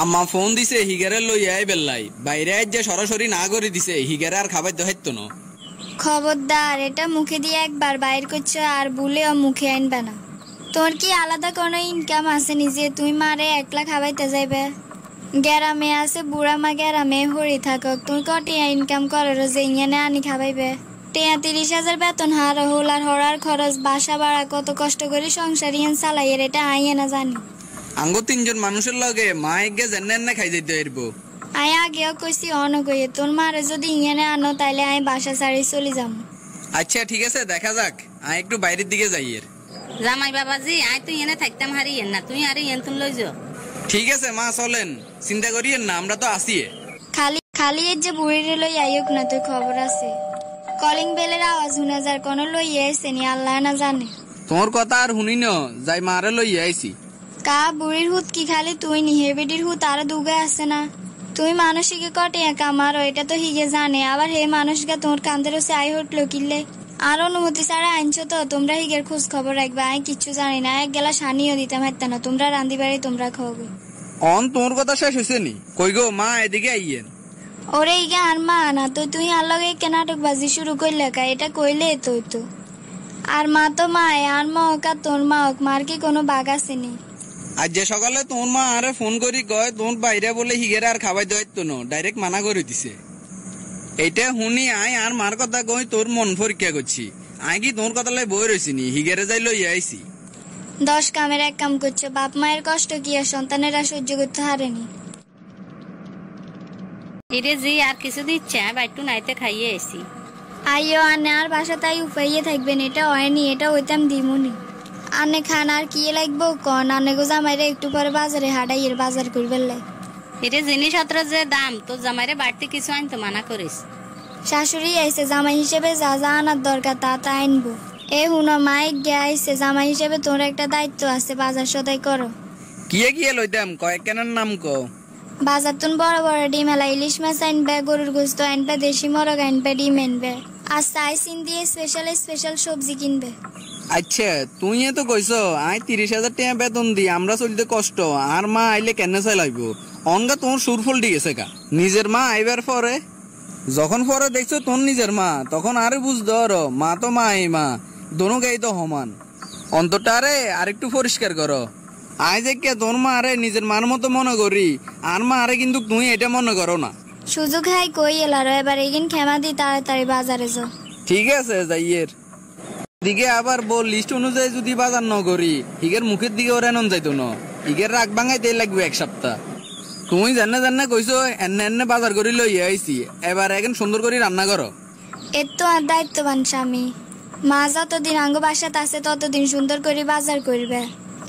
আম্মা ফোন দিছে হিগারে লই আই বেল্লাই বাইরে আজ যে সরাসরি না করে দিছে হিগারে আর খাবার দেখাইতো না। খবরদার, এটা মুখে দিয়ে একবার বাইর করছো আর ভুলেও মুখে আনবে না। তোর কি আলাদা কোনো ইনকাম আছে নিজে তুই মারে একলা খাবাইতে যাইবে? গ্যারামে আছে বুড়া মা গ্যারামে হরি থাকক, তুই কটিয়া ইনকাম করো যে ইংনে আনি খাবাইবে? 30,000 বেতন হার হল আর হরার খরচ বাসা ভাড়া কত কষ্ট করে সংসার ইয়ান চালাইয়ের এটা আইয়ে না জানি। আঙ্গো 3 জন মানুষের লগে মা এগে জেনে খাই যাইতে পারবো। আই আগেও কইছি অনগয়ে তোর মারে যদি ইংনে আনো তাইলে আমি বাসা ছাড়ি চলে যাম। আচ্ছা ঠিক আছে দেখা যাক, আই একটু বাইরের দিকে যাই। জামাই বাবাজি আই তুই এনে থাকতাম হারিয়েন না, তুই আরে এন তুমি লই যাও। ঠিক আছে মা চলেন, চিন্তা করিয়েন না, আমরা তো আসি। খালি এর যে বুড়িরে লই আইক না তুই খবর আছে। কলিং বেলের আওয়াজ শুনা যার কোন লই আইছে নি আল্লাহ না জানে। তোর কথা আর শুনি ন যাই মারে লই আইছি। কা বুড়ির হুত কি খালি তুই নি হে বেডির হুত আর দুগে আছে না? তুই মানসিকে কটে কামারো এটা তো হিগে জানে, আবার হে মানুষকে তোর কান্দের সে আই হটলো কিনলে আর অনুমতি ছাড়া আনছো তো তোমরা হিগের খোঁজ খবর রাখবে। আমি কিচ্ছু জানি না, এক গেলা সানিও দিতাম হাতে না, তোমরা রান্দি বাড়ি তোমরা খাওয়াবে। অন তোর কথা শেষ হয়েছে নি? কই গো মা এদিকে আইয়েন। ওরে ইগে আর মা না তো তুই আর লগে কে নাটক বাজি শুরু করলে কা? এটা কইলে তুই তো আর মা তো মা আর মা হোক আর তোর মা হোক, মার কি কোনো বাঘ আসেনি? আজ যে সকালে তোর মা আরে ফোন করি কয় তোর বাইরে বলে হিগেরে আর খাবার দায়িত্ব ন, ডাইরেক্ট মানা করে দিছে। এইটা শুনি আই আর মার কথা কই তোর মন পরীক্ষা করছি। আই কি তোর কথা লাই বই রয়েছি নি, হিগেরে যাই লই আইছি। 10 কামের এক কাম করছো, বাপ মায়ের কষ্ট কি আর সন্তানেরা সহ্য করতে হারেনি? এরে জি আর কিছু দিচ্ছে বাইটু নাইতে খাইয়ে এসি। আইও আনে আর বাসা তাই উপাইয়ে থাকবেন, এটা হয়নি এটা হইতাম দিমুনি। আনে খান আর কি লাগবো কন? আনে গো জামাইরে একটু পরে বাজারে হাঁটাইয়ের বাজার করবে লাই। এরে জিনিসপত্র যে দাম তোর জামাইরে বাড়তে কিছু আনতে মানা করিস। শাশুড়ি আইছে জামাই হিসেবে যা যা আনার দরকার তা তা আনবো। এ হুনো মাইক গে আইছে জামাই হিসেবে তোর একটা দায়িত্ব আছে, বাজার সদাই করো। কিয়ে লইতাম কয়েক কেনার নাম কও। বাজার তুন বড় বড় ডিম এলা ইলিশ মাছ আনবে, গরুর গোস্ত আনবে, দেশি মরগ আনবে, ডিম আনবে আর সাইসিন দিয়ে স্পেশাল সবজি কিনবে। আচ্ছা তুই তো কইস আই 30,000 টাকা বেতন দি আমরা চলতে কষ্ট, আর মা আইলে কেন চাই লাগব? অনগা তোর সুরফল দি গেছে কা? নিজের মা আইবার পরে যখন পরে দেখছো তোর নিজের মা তখন আরে বুঝ ধর মা তো মা এই মা দোনো গাই তো সমান। অন্তরটা আরে আরেকটু পরিষ্কার করো। আই যে কে তোর মা আরে নিজের মার মতো মনে করি, আর মা আরে কিন্তু তুই এটা মনে করো না। সুযোগ হাই কই এলারো এবার এগিন খেমা দি তাড়াতাড়ি বাজারে যাও। ঠিক আছে যাইয়ের দিকে আবার বল লিস্ট অনুযায়ী যদি বাজার ন করি হিগের মুখের দিকে ওরা নন যাইতো না, হিগের রাগ ভাঙাইতে লাগবে 1 সপ্তাহ। তুমি জানে কইছো এনে বাজার করি লই আইছি, এবার এখন সুন্দর করে রান্না করো। এর তো আর দায়িত্ববান স্বামী, মা যতদিন আঙ্গ বাসাত আছে ততদিন সুন্দর করে বাজার করবে,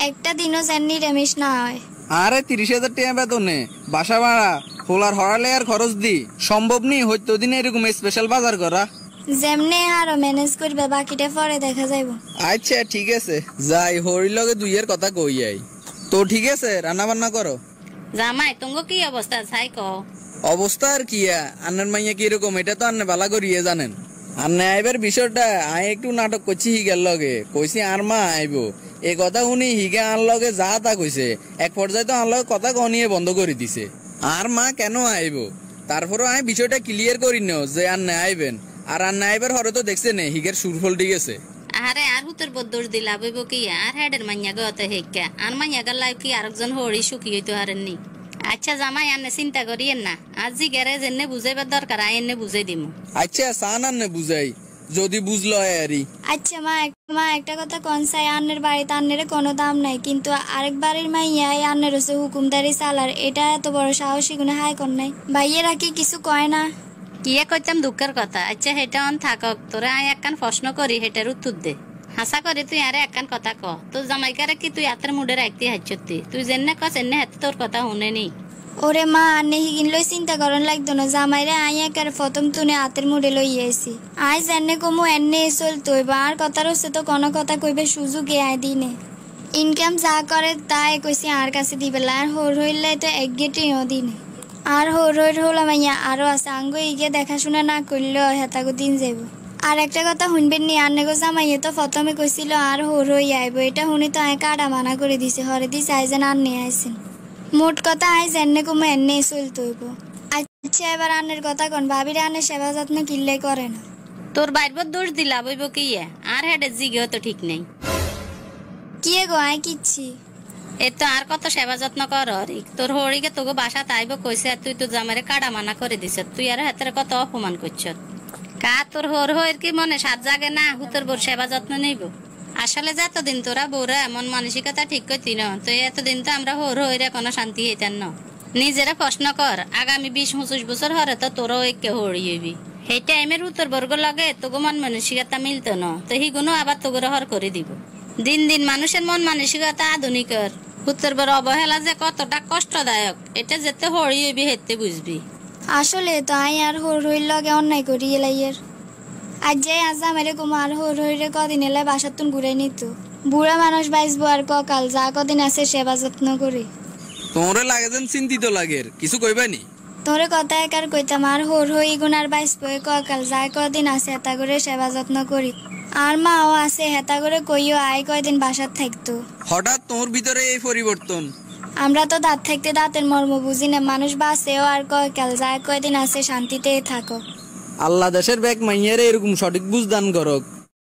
একটা দিনও যেন নিরামিষ না হয়। আরে 30,000 টাকা বেতনে বাসা ভাড়া হোলার হরালে আর খরচ দি সম্ভব নি হইতো দিন এরকম স্পেশাল বাজার করা। যেমনে আরো ম্যানেজ করবে বাকিটা পরে দেখা যাইব। আচ্ছা ঠিক আছে যাই হরি লগে দুইয়ের কথা কই আই। তো ঠিক আছে রান্না বান্না করো। জামাই তোমার কি অবস্থা ছাই কও। অবস্থা আর কি আন্নার মাইয়া কিরকম এটা তো আন্নে বালা করিয়ে জানেন। আন্নে আইবার বিষয়টা আই একটু নাটক করছি হিগার লগে, কইছি আর মা আইবো এই কথা শুনি হিগে আর লগে যা তা কইছে, এক পর্যায়ে তো আর লগে কথা কনিয়ে বন্ধ করে দিছে। আর মা কেন আইবো তারপরও আমি বিষয়টা ক্লিয়ার করি ন যে আন্নে আইবেন, আর আন্নে আইবার হরে তো দেখছে নে হিগের সুরফল ঠিক আছে। আরে আর হুতর বদর দিলা বইব কি আর হেডের মাইয়া গতে হেক্কা আর মাইয়া গলাই কি আরেকজন হরি সুখী হইতো হারেননি। আচ্ছা জামাই আন্নে চিন্তা করিয়েন না, আজি গ্যারেজ এনে বুঝাইবার দরকার আই এনে বুঝাই দিমু। আচ্ছা সান আন্নে বুঝাই যদি বুঝলো আরি। আচ্ছা মা একটা কথা কোন চাই, আন্নের বাড়িতে আন্নের কোনো দাম নাই, কিন্তু আরেক বাড়ির মাইয়া আন্নের হচ্ছে হুকুমদারি চালার, এটা এত বড় সাহসী গুণে হাই কর নাই। ভাইয়েরা কি কিছু কয় না? কিয়ে কইতাম দুঃখের কথা। আচ্ছা হেটা অন থাকক, তোরে আই একখান প্রশ্ন করি হেটার উত্তর দে। হাসা করে তুই আরে একখান কথা ক, তোর জামাইকারে কি তুই হাতের মুডে রাখতে হাইছতি? তুই যেনে কস এনে হাতে তোর কথা শুনেনি। ওরে মা আন্নে হিগিন লই চিন্তা করন লাগতো না, জামাইরে আই একার প্রথম তুনে হাতের মুড়ে লই আইছি। আই যেনে কমু এনে চল তৈবা আর কথার হচ্ছে তো কোনো কথা কইবে সুযোগে আয় দিনে। ইনকাম যা করে তাই কইছি আর কাছে দিবেলা, আর হোর হইলে তো এক গেটেও দিনে। আর হোর হইলা মাইয়া আরো আছে আঙ্গ ইগে দেখাশোনা না করলেও হেতাগো দিন যাইব। আর একটা কথা শুনবেন নি, আন্নেগো জামাইয়ে তো প্রথমে কইছিল আর হোর হই আইব, এটা শুনি তো আয় কাটা মানা করে দিছে, হরে দিছে আই যেন আন্নে আইছেন। মোট কথা আইজ এনে কমু এনে চলতে হইব। আচ্ছা এবার আনের কথা কন, ভাবিরে আনের সেবা যত্ন কিল্লে করে না। তোর বাইরবর দোষ দিলা বইব কি আর হেডের জিগেও তো ঠিক নেই। কি গো আই কিচ্ছি এ তো আর কত সেবা যত্ন কর তোর হরিকে তোকে বাসা তাইব কইছে আর তুই তো জামারে কাড়া মানা করে দিছ, তুই আর হাতের কত অপমান করছ। কা তোর হর হইর কি মনে সাত জাগে না হুতোর বোর সেবা যত্ন নেইব? আসলে যে এতদিন তোরা বউরা এমন মানসিকতা ঠিক করতি না, তো এতদিন তো আমরা হর হইরে কোনো শান্তি হইতেন না। নিজেরা প্রশ্ন কর, আগামী 20-25 বছর হরে তো তোরও একে হরি হইবি। সেই টাইমের উত্তর বর্গ লগে তোকে মন মানসিকতা মিলতো না, তো হিগুনো আবার তোকে হর করে দিব। দিন দিন মানুষের মন মানসিকতা আধুনিকর, উত্তর বড় অবহেলা যে কতটা কষ্টদায়ক এটা যেতে হরি হইবি হেতে বুঝবি। আসলে তো আই আর হোর হইর লগে অন্যায় করি এলাইয়ের। আজ যে আজ আমারে কমু আর হোর হইরে কদিন এলাই বাসার তুন ঘুরাই নিত। বুড়া মানুষ বাইসবো আর ককাল, যা কদিন আছে সেবা যত্ন করি। তোরে লাগে যেন চিন্তিত লাগের, কিছু কইবানি? তোরে কথা একার কইতাম আর হোর হই গুনার বাইসবো ককাল, যা কদিন আছে হেতা করে সেবা যত্ন করি। আর মাও আছে হেতা করে কইও আয় কয়দিন বাসার থাকতো। হঠাৎ তোর ভিতরে এই পরিবর্তন? আমরা তো দাঁত থাকতে দাঁতের মর্ম বুঝি না, মানুষ বাঁচেও আর কয়কাল, যা কয়দিন আছে শান্তিতে থাকো। আল্লাহ দেশের ব্যাগ মাইয়ারে এরকম সঠিক বুঝ দান করক।